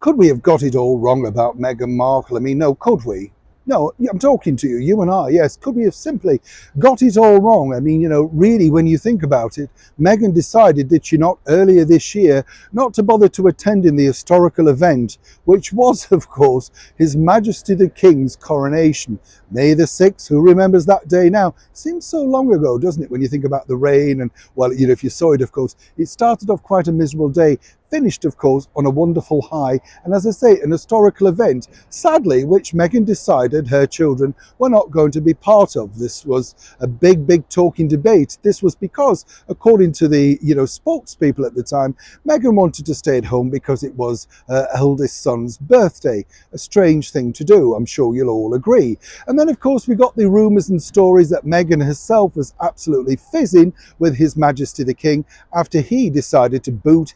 Could we have got it all wrong about Meghan Markle? I mean, no, could we? No, I'm talking to you, you and I. Yes, could we have simply got it all wrong? I mean, really, when you think about it, Meghan decided, did she not, earlier this year, not to bother to attend in the historical event, which was, of course, His Majesty the King's coronation. May the 6th, who remembers that day now? Seems so long ago, doesn't it, when you think about the rain and, well, if you saw it, of course, it started off quite a miserable day, finished, of course, on a wonderful high, and as I say, an historical event, sadly, which Meghan decided her children were not going to be part of. This was a big talking debate. This was because, according to the spokespeople at the time, Meghan wanted to stay at home because it was her eldest son's birthday. A strange thing to do, I'm sure you'll all agree. And then, of course, we got the rumours and stories that Meghan herself was absolutely fizzing with His Majesty the King after he decided to boot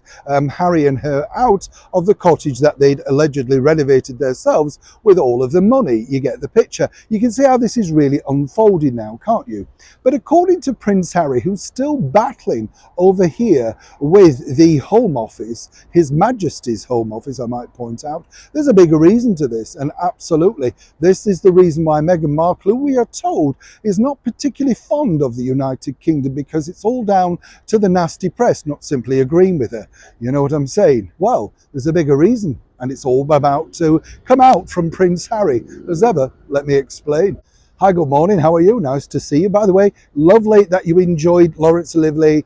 Harry and her out of the cottage that they'd allegedly renovated themselves with all of the money. You get the picture. You can see how this is really unfolding now, can't you? But according to Prince Harry, who's still battling over here with the Home Office, His Majesty's Home Office, I might point out, there's a bigger reason to this. And absolutely, this is the reason why Meghan Markle, who we are told is not particularly fond of the United Kingdom, because it's all down to the nasty press not simply agreeing with her. You know what I'm saying? Well, there's a bigger reason, and it's all about to come out from Prince Harry. As ever, let me explain. Hi, good morning. How are you? Nice to see you. By the way, lovely that you enjoyed Lawrence Lively.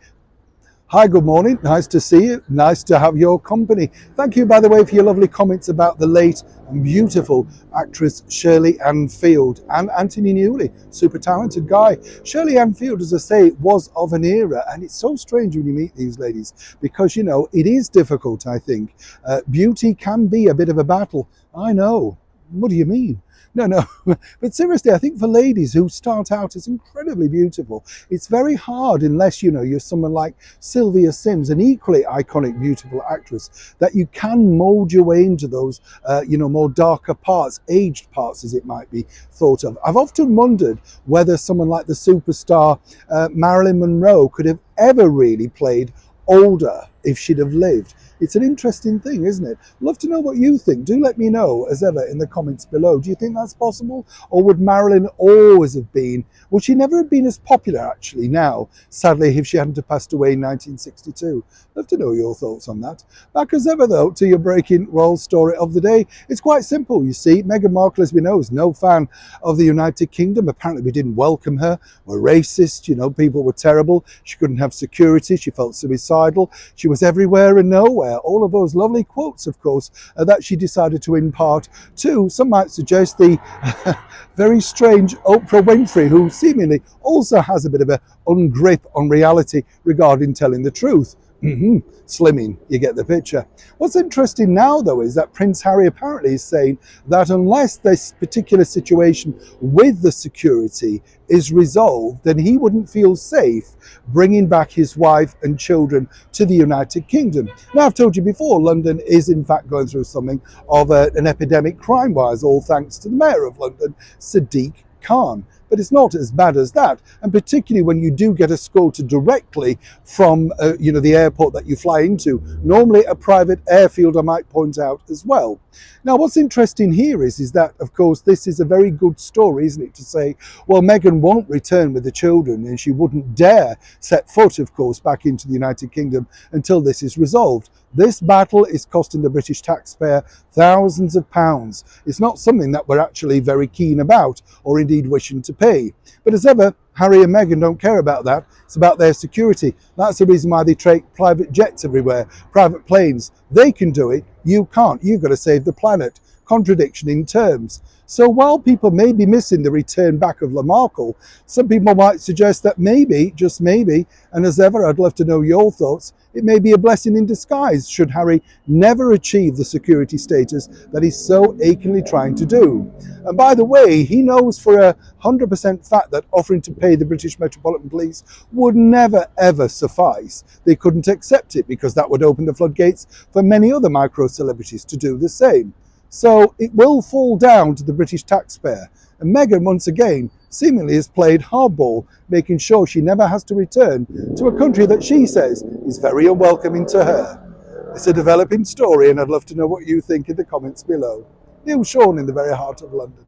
Hi, good morning. Nice to see you. Nice to have your company. Thank you, by the way, for your lovely comments about the late and beautiful actress Shirley Ann Field and Anthony Newley. Super talented guy. Shirley Ann Field, as I say, was of an era, and it's so strange when you meet these ladies because, it is difficult, I think. Beauty can be a bit of a battle. I know. What do you mean? No, but seriously, I think for ladies who start out as incredibly beautiful, it's very hard unless, you're someone like Sylvia Sims, an equally iconic, beautiful actress, that you can mold your way into those, more darker parts, aged parts, as it might be thought of. I've often wondered whether someone like the superstar Marilyn Monroe could have ever really played older if she'd have lived. It's an interesting thing, isn't it? Love to know what you think. Do let me know, as ever, in the comments below. Do you think that's possible? Or would Marilyn always have been, would she never have been as popular, actually, now, sadly, if she hadn't have passed away in 1962? Love to know your thoughts on that. Back as ever, though, to your breaking royal story of the day. It's quite simple, you see. Meghan Markle, as we know, is no fan of the United Kingdom. Apparently, we didn't welcome her. We're racist, people were terrible. She couldn't have security. She felt suicidal. She was everywhere and nowhere. All of those lovely quotes, of course, that she decided to impart to, some might suggest, the very strange Oprah Winfrey, who seemingly also has a bit of an ungrip on reality regarding telling the truth. Slimming, you get the picture. What's interesting now, though, is that Prince Harry apparently is saying that unless this particular situation with the security is resolved, then he wouldn't feel safe bringing back his wife and children to the United Kingdom. Now, I've told you before, London is in fact going through something of an epidemic crime-wise, all thanks to the Mayor of London, Sadiq Khan. But it's not as bad as that, and particularly when you do get escorted directly from the airport that you fly into, normally a private airfield, I might point out as well. Now, what's interesting here is that, of course, this is a very good story, isn't it, to say, well, Meghan won't return with the children and she wouldn't dare set foot, of course, back into the United Kingdom until this is resolved. This battle is costing the British taxpayer thousands of pounds. It's not something that we're actually very keen about or indeed wishing to pay. But as ever, Harry and Meghan don't care about that. It's about their security. That's the reason why they take private jets everywhere, private planes. They can do it. You can't. You've got to save the planet. Contradiction in terms. So while people may be missing the return back of Markle, some people might suggest that maybe, just maybe, and as ever, I'd love to know your thoughts, it may be a blessing in disguise should Harry never achieve the security status that he's so achingly trying to do. And by the way, he knows for 100% fact that offering to pay the British Metropolitan Police would never ever suffice. They couldn't accept it because that would open the floodgates for many other micro-celebrities to do the same. So it will fall down to the British taxpayer. And Meghan, once again, seemingly has played hardball, making sure she never has to return to a country that she says is very unwelcoming to her. It's a developing story, and I'd love to know what you think in the comments below. Neil Sean in the very heart of London.